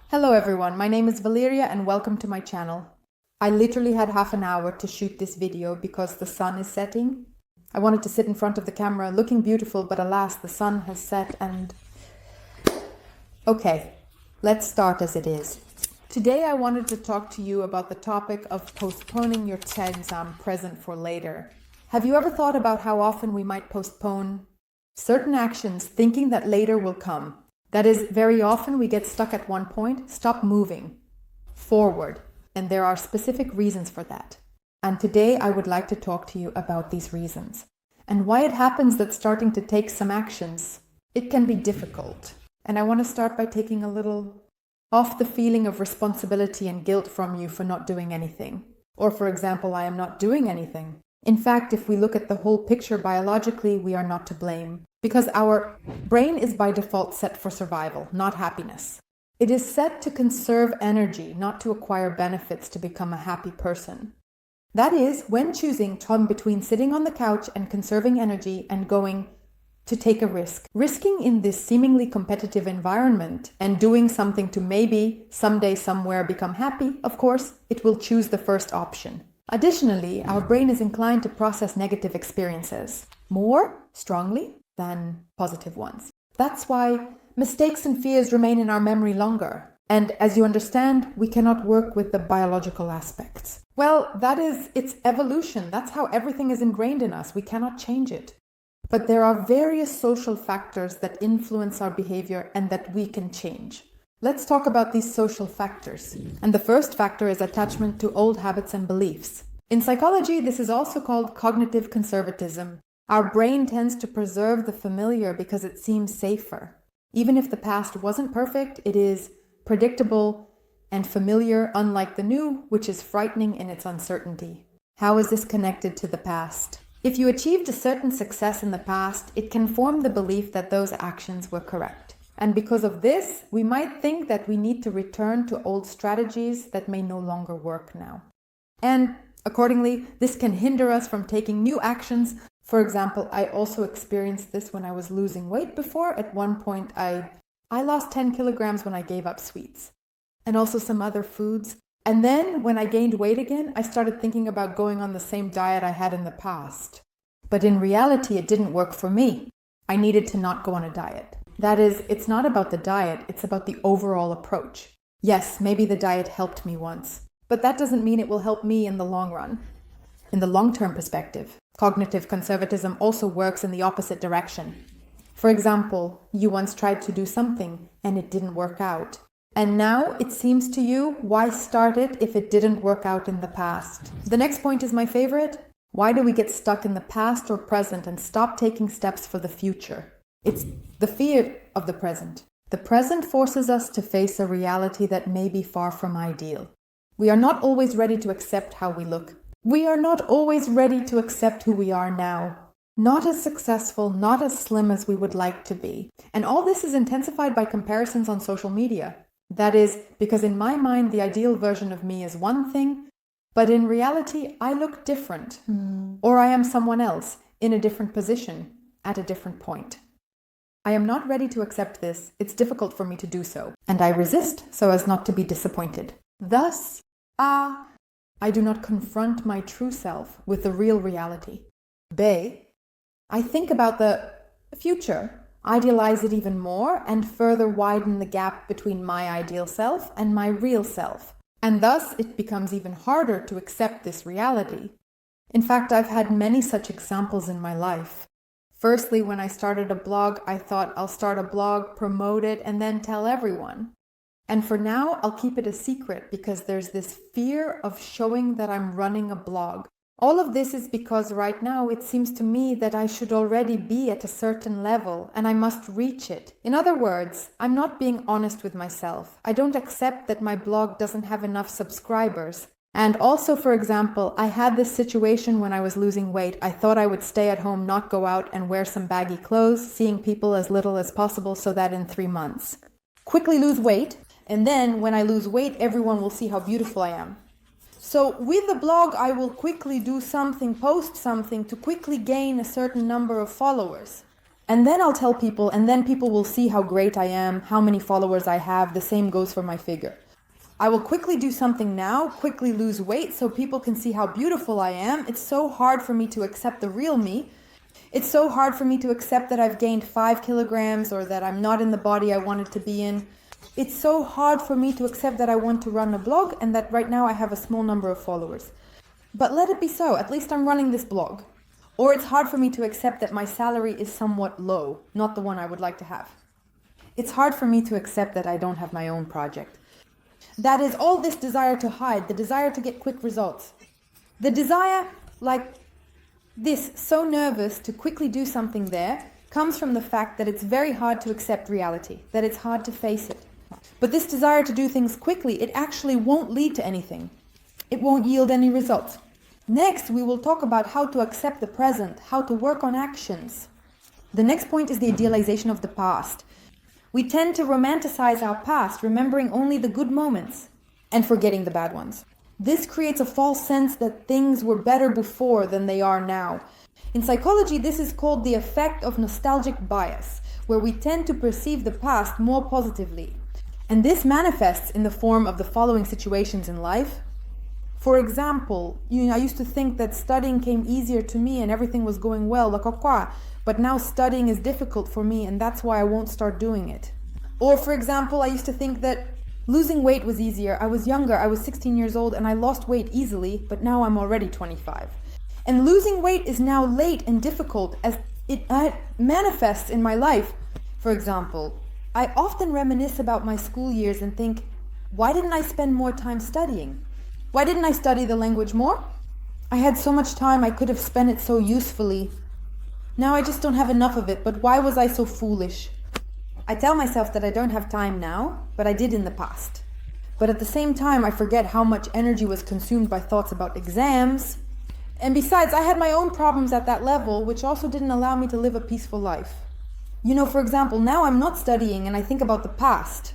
Hello everyone, my name is Valeria and welcome to my channel. I literally had half an hour to shoot this video because the sun is setting. I wanted to sit in front of the camera looking beautiful, but alas, the sun has set and... Okay, let's start as it is. Today I wanted to talk to you about the topic of postponing your TED exam present for later. Have you ever thought about how often we might postpone certain actions thinking that later will come? That is, very often we get stuck at one point, stop moving forward, and there are specific reasons for that. And today I would like to talk to you about these reasons and why it happens that starting to take some actions, it can be difficult. And I want to start by taking a little off the feeling of responsibility and guilt from you for not doing anything. Or for example, I am not doing anything. In fact, if we look at the whole picture biologically, we are not to blame. Because our brain is by default set for survival, not happiness. It is set to conserve energy, not to acquire benefits to become a happy person. That is, when choosing between sitting on the couch and conserving energy and going to take a risk. Risking in this seemingly competitive environment and doing something to maybe someday somewhere become happy, of course, it will choose the first option. Additionally, our brain is inclined to process negative experiences more strongly than positive ones. That's why mistakes and fears remain in our memory longer. And as you understand, we cannot work with the biological aspects. Well, that is its evolution. That's how everything is ingrained in us. We cannot change it. But there are various social factors that influence our behavior and that we can change. Let's talk about these social factors. And the first factor is attachment to old habits and beliefs. In psychology, this is also called cognitive conservatism. Our brain tends to preserve the familiar because it seems safer. Even if the past wasn't perfect, it is predictable and familiar, unlike the new, which is frightening in its uncertainty. How is this connected to the past? If you achieved a certain success in the past, it can form the belief that those actions were correct. And because of this, we might think that we need to return to old strategies that may no longer work now. And accordingly, this can hinder us from taking new actions. For example, I also experienced this when I was losing weight before. At one point, I lost 10 kilograms when I gave up sweets and also some other foods. And then when I gained weight again, I started thinking about going on the same diet I had in the past. But in reality, it didn't work for me. I needed to not go on a diet. That is, it's not about the diet, it's about the overall approach. Yes, maybe the diet helped me once, but that doesn't mean it will help me in the long run. In the long-term perspective, cognitive conservatism also works in the opposite direction. For example, you once tried to do something and it didn't work out. And now it seems to you, why start it if it didn't work out in the past? The next point is my favorite. Why do we get stuck in the past or present and stop taking steps for the future? It's the fear of the present. The present forces us to face a reality that may be far from ideal. We are not always ready to accept how we look. We are not always ready to accept who we are now. Not as successful, not as slim as we would like to be. And all this is intensified by comparisons on social media. That is, because in my mind, the ideal version of me is one thing, but in reality, I look different. Or I am someone else in a different position at a different point. I am not ready to accept this. It's difficult for me to do so. And I resist so as not to be disappointed. Thus, I do not confront my true self with the real reality. B, I think about the future, idealize it even more, and further widen the gap between my ideal self and my real self. And thus, it becomes even harder to accept this reality. In fact, I've had many such examples in my life. Firstly, when I started a blog, I thought I'll start a blog, promote it, and then tell everyone. And for now, I'll keep it a secret because there's this fear of showing that I'm running a blog. All of this is because right now it seems to me that I should already be at a certain level and I must reach it. In other words, I'm not being honest with myself. I don't accept that my blog doesn't have enough subscribers. And also, for example, I had this situation when I was losing weight. I thought I would stay at home, not go out and wear some baggy clothes, seeing people as little as possible so that in 3 months. Quickly lose weight, and then when I lose weight, everyone will see how beautiful I am. So with the blog, I will quickly do something, post something to quickly gain a certain number of followers. And then I'll tell people, and then people will see how great I am, how many followers I have. The same goes for my figure. I will quickly do something now, quickly lose weight so people can see how beautiful I am. It's so hard for me to accept the real me. It's so hard for me to accept that I've gained 5 kilograms or that I'm not in the body I wanted to be in. It's so hard for me to accept that I want to run a blog and that right now I have a small number of followers. But let it be so, at least I'm running this blog. Or it's hard for me to accept that my salary is somewhat low, not the one I would like to have. It's hard for me to accept that I don't have my own project. That is all this desire to hide, the desire to get quick results. The desire, like this, so nervous to quickly do something there, comes from the fact that it's very hard to accept reality, that it's hard to face it. But this desire to do things quickly, it actually won't lead to anything. It won't yield any results. Next, we will talk about how to accept the present, how to work on actions. The next point is the idealization of the past. We tend to romanticize our past, remembering only the good moments and forgetting the bad ones. This creates a false sense that things were better before than they are now. In psychology, this is called the effect of nostalgic bias, where we tend to perceive the past more positively. And this manifests in the form of the following situations in life. For example, I used to think that studying came easier to me and everything was going well, but now studying is difficult for me and that's why I won't start doing it. Or for example, I used to think that losing weight was easier. I was younger, I was 16 years old and I lost weight easily, but now I'm already 25. And losing weight is now late and difficult as it manifests in my life. For example, I often reminisce about my school years and think, why didn't I spend more time studying? Why didn't I study the language more? I had so much time, I could have spent it so usefully. Now I just don't have enough of it, but why was I so foolish? I tell myself that I don't have time now, but I did in the past. But at the same time, I forget how much energy was consumed by thoughts about exams. And besides, I had my own problems at that level, which also didn't allow me to live a peaceful life. For example, now I'm not studying and I think about the past.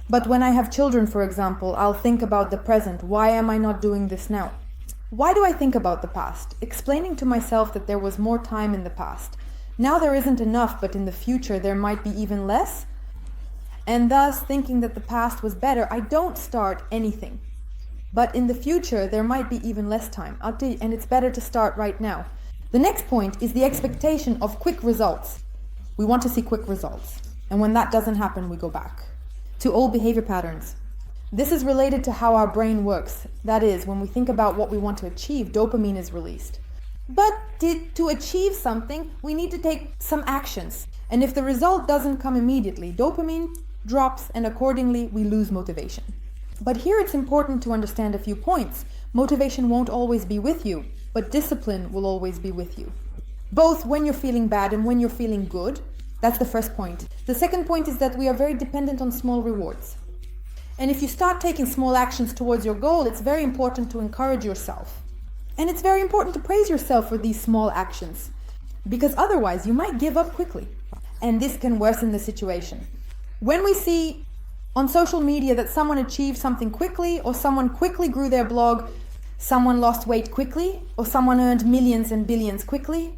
But when I have children, for example, I'll think about the present. Why am I not doing this now? Why do I think about the past? Explaining to myself that there was more time in the past. Now there isn't enough, but in the future there might be even less. And thus, thinking that the past was better, I don't start anything. But in the future, there might be even less time. I'll tell you, and it's better to start right now. The next point is the expectation of quick results. We want to see quick results. And when that doesn't happen, we go back to old behavior patterns. This is related to how our brain works. That is, when we think about what we want to achieve, dopamine is released. But to achieve something, we need to take some actions. And if the result doesn't come immediately, dopamine drops and accordingly we lose motivation. But here it's important to understand a few points. Motivation won't always be with you, but discipline will always be with you. Both when you're feeling bad and when you're feeling good. That's the first point. The second point is that we are very dependent on small rewards. And if you start taking small actions towards your goal, it's very important to encourage yourself. And it's very important to praise yourself for these small actions, because otherwise you might give up quickly. And this can worsen the situation. When we see on social media that someone achieved something quickly, or someone quickly grew their blog, someone lost weight quickly, or someone earned millions and billions quickly,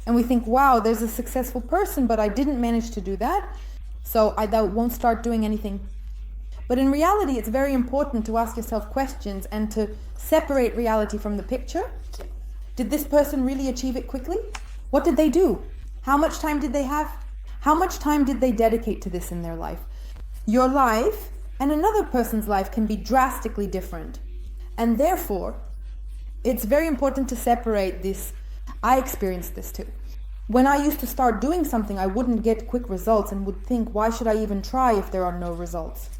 and we think, wow, there's a successful person, but I didn't manage to do that, so I won't start doing anything. But in reality, it's very important to ask yourself questions and to separate reality from the picture. Did this person really achieve it quickly? What did they do? How much time did they have? How much time did they dedicate to this in their life? Your life and another person's life can be drastically different. And therefore, it's very important to separate this. I experienced this too. When I used to start doing something, I wouldn't get quick results and would think, why should I even try if there are no results?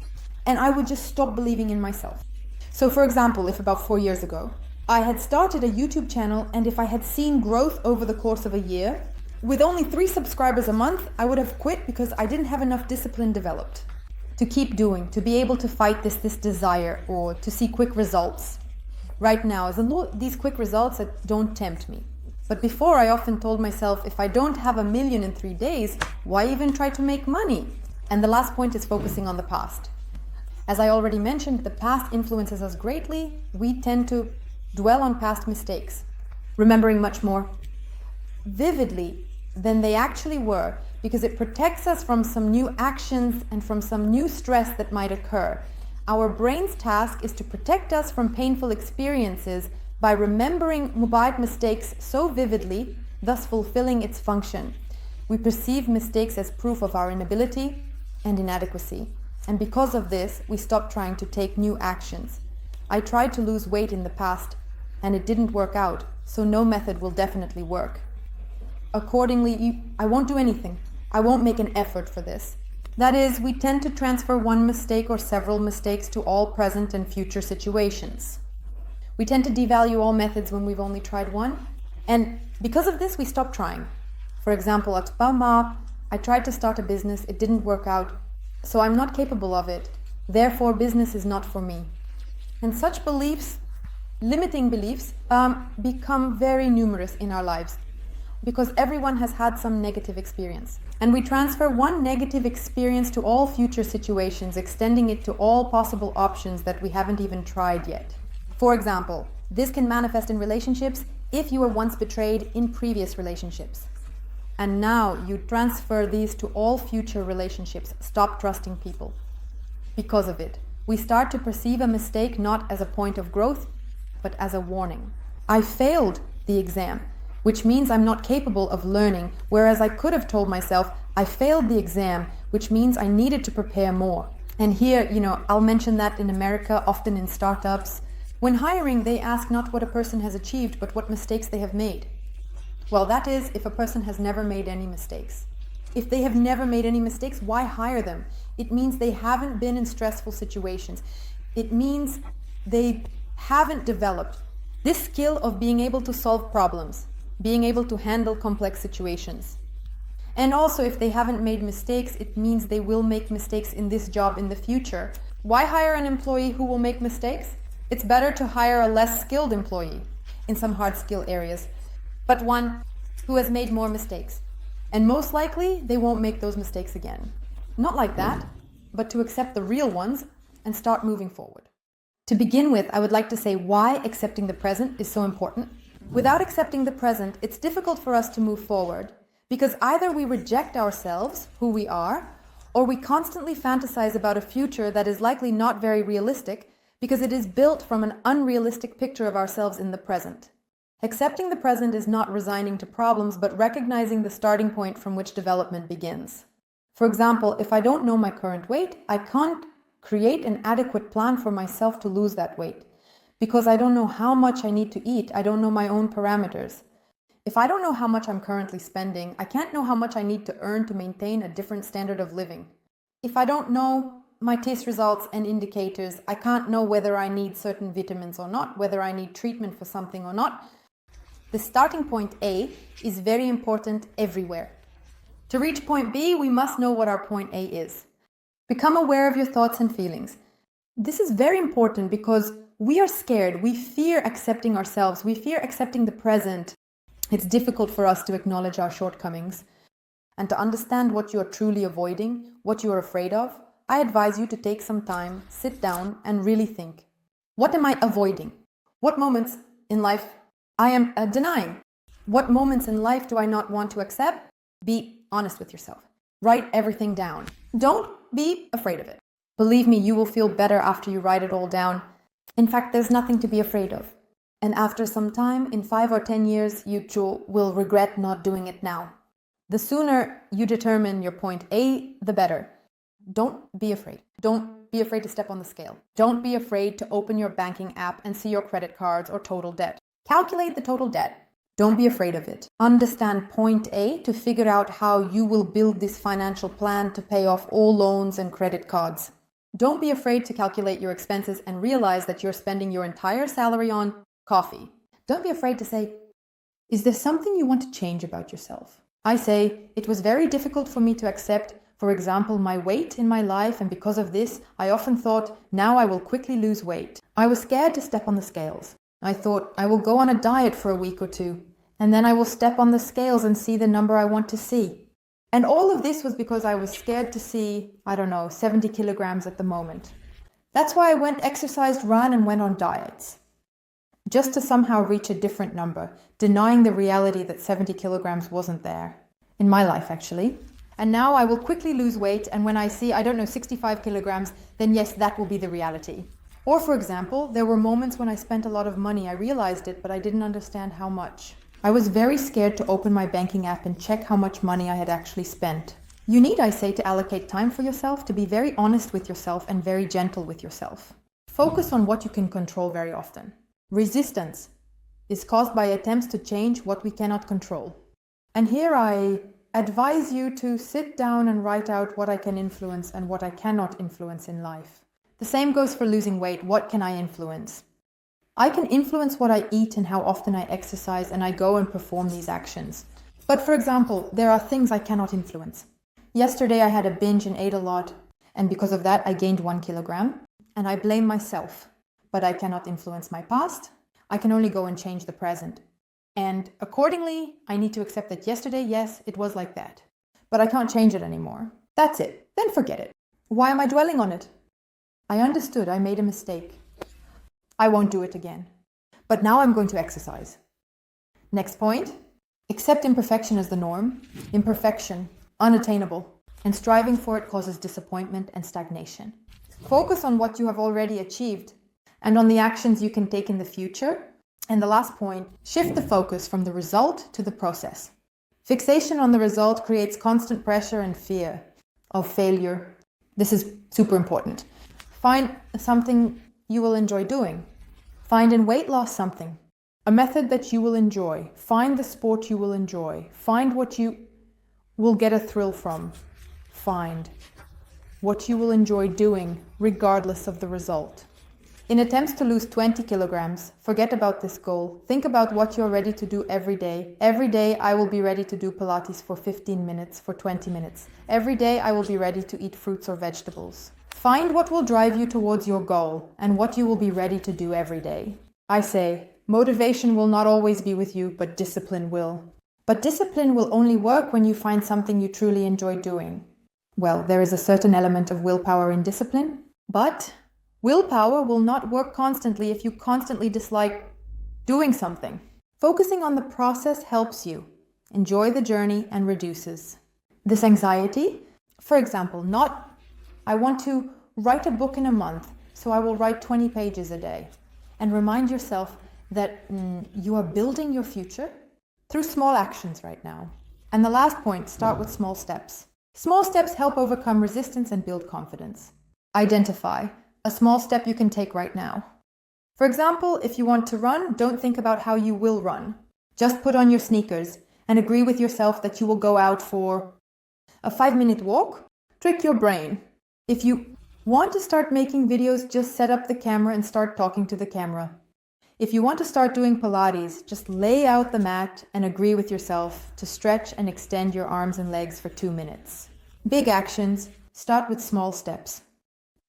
And I would just stop believing in myself. So for example, if about 4 years ago, I had started a YouTube channel and if I had seen growth over the course of a year, with only 3 subscribers a month, I would have quit because I didn't have enough discipline developed to keep doing, to be able to fight this desire or to see quick results. Right now, these quick results that don't tempt me. But before, I often told myself, if I don't have 1 million in 3 days, why even try to make money? And the last point is focusing on the past. As I already mentioned, the past influences us greatly. We tend to dwell on past mistakes, remembering much more vividly than they actually were, because it protects us from some new actions and from some new stress that might occur. Our brain's task is to protect us from painful experiences by remembering Mubad mistakes so vividly, thus fulfilling its function. We perceive mistakes as proof of our inability and inadequacy. And because of this, we stop trying to take new actions. I tried to lose weight in the past, and it didn't work out, so no method will definitely work. Accordingly, I won't do anything. I won't make an effort for this. That is, we tend to transfer one mistake or several mistakes to all present and future situations. We tend to devalue all methods when we've only tried one, and because of this, we stop trying. For example, at Bama, I tried to start a business, it didn't work out, so I'm not capable of it. Therefore, business is not for me. And such beliefs, limiting beliefs, become very numerous in our lives because everyone has had some negative experience. And we transfer one negative experience to all future situations, extending it to all possible options that we haven't even tried yet. For example, this can manifest in relationships if you were once betrayed in previous relationships. And now you transfer these to all future relationships. Stop trusting people. Because of it, we start to perceive a mistake not as a point of growth, but as a warning. I failed the exam, which means I'm not capable of learning, whereas I could have told myself, I failed the exam, which means I needed to prepare more. And here, I'll mention that in America, often in startups. When hiring, they ask not what a person has achieved, but what mistakes they have made. Well, that is if a person has never made any mistakes. If they have never made any mistakes, why hire them? It means they haven't been in stressful situations. It means they haven't developed this skill of being able to solve problems, being able to handle complex situations. And also, if they haven't made mistakes, it means they will make mistakes in this job in the future. Why hire an employee who will make mistakes? It's better to hire a less skilled employee in some hard skill areas, but one who has made more mistakes. And most likely, they won't make those mistakes again. Not like that, but to accept the real ones and start moving forward. To begin with, I would like to say why accepting the present is so important. Without accepting the present, it's difficult for us to move forward because either we reject ourselves, who we are, or we constantly fantasize about a future that is likely not very realistic because it is built from an unrealistic picture of ourselves in the present. Accepting the present is not resigning to problems, but recognizing the starting point from which development begins. For example, if I don't know my current weight, I can't create an adequate plan for myself to lose that weight because I don't know how much I need to eat. I don't know my own parameters. If I don't know how much I'm currently spending, I can't know how much I need to earn to maintain a different standard of living. If I don't know my test results and indicators, I can't know whether I need certain vitamins or not, whether I need treatment for something or not. The starting point A is very important everywhere. To reach point B, we must know what our point A is. Become aware of your thoughts and feelings. This is very important because we are scared. We fear accepting ourselves. We fear accepting the present. It's difficult for us to acknowledge our shortcomings and to understand what you are truly avoiding, what you are afraid of. I advise you to take some time, sit down, and really think. What am I avoiding? What moments in life I am denying? What moments in life do I not want to accept? Be honest with yourself. Write everything down. Don't be afraid of it. Believe me, you will feel better after you write it all down. In fact, there's nothing to be afraid of. And after some time, in 5 or 10 years, you too will regret not doing it now. The sooner you determine your point A, the better. Don't be afraid. Don't be afraid to step on the scale. Don't be afraid to open your banking app and see your credit cards or total debt. Calculate the total debt. Don't be afraid of it. Understand point A to figure out how you will build this financial plan to pay off all loans and credit cards. Don't be afraid to calculate your expenses and realize that you're spending your entire salary on coffee. Don't be afraid to say, is there something you want to change about yourself? I say, it was very difficult for me to accept, for example, my weight in my life, and because of this, I often thought, now I will quickly lose weight. I was scared to step on the scales. I thought, I will go on a diet for a week or two, and then I will step on the scales and see the number I want to see. And all of this was because I was scared to see, 70 kilograms at the moment. That's why I exercised, ran, and went on diets. Just to somehow reach a different number, denying the reality that 70 kilograms wasn't there. in my life actually. And now I will quickly lose weight, and when I see, 65 kilograms, then yes, that will be the reality. Or for example, there were moments when I spent a lot of money. I realized it, but I didn't understand how much. I was very scared to open my banking app and check how much money I had actually spent. You need, I say, to allocate time for yourself, to be very honest with yourself and very gentle with yourself. Focus on what you can control very often. Resistance is caused by attempts to change what we cannot control. And here I advise you to sit down and write out what I can influence and what I cannot influence in life. The same goes for losing weight. What can I influence? I can influence what I eat and how often I exercise, and I go and perform these actions. But for example, there are things I cannot influence. Yesterday I had a binge and ate a lot, and because of that I gained 1 kilogram, and I blame myself. But I cannot influence my past. I can only go and change the present. And accordingly, I need to accept that yesterday, yes, it was like that. But I can't change it anymore. That's it. Then forget it. Why am I dwelling on it? I understood I made a mistake. I won't do it again. But now I'm going to exercise. Next point. Accept imperfection as the norm. Imperfection, unattainable. And striving for it causes disappointment and stagnation. Focus on what you have already achieved and on the actions you can take in the future. And the last point, shift the focus from the result to the process. Fixation on the result creates constant pressure and fear of failure. This is super important. Find something you will enjoy doing. Find in weight loss something, a method that you will enjoy. Find the sport you will enjoy. Find what you will get a thrill from. Find what you will enjoy doing regardless of the result. In attempts to lose 20 kilograms, forget about this goal. Think about what you're ready to do every day. Every day I will be ready to do Pilates for 15 minutes, for 20 minutes. Every day I will be ready to eat fruits or vegetables. Find what will drive you towards your goal and what you will be ready to do every day. I say, motivation will not always be with you, but discipline will. But discipline will only work when you find something you truly enjoy doing. Well, there is a certain element of willpower in discipline, but willpower will not work constantly if you constantly dislike doing something. Focusing on the process helps you enjoy the journey and reduces this anxiety. For example, I want to write a book in a month, so I will write 20 pages a day. And remind yourself that you are building your future through small actions right now. And the last point, start with small steps. Small steps help overcome resistance and build confidence. Identify a small step you can take right now. For example, if you want to run, don't think about how you will run. Just put on your sneakers and agree with yourself that you will go out for a 5-minute walk. Trick your brain. If you want to start making videos, just set up the camera and start talking to the camera. If you want to start doing Pilates, just lay out the mat and agree with yourself to stretch and extend your arms and legs for 2 minutes. Big actions, start with small steps.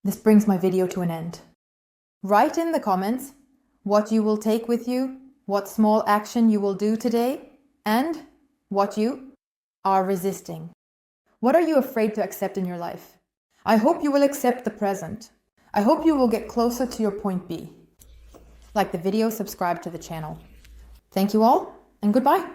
This brings my video to an end. Write in the comments what you will take with you, what small action you will do today, and what you are resisting. What are you afraid to accept in your life? I hope you will accept the present. I hope you will get closer to your point B. Like the video, subscribe to the channel. Thank you all, and goodbye.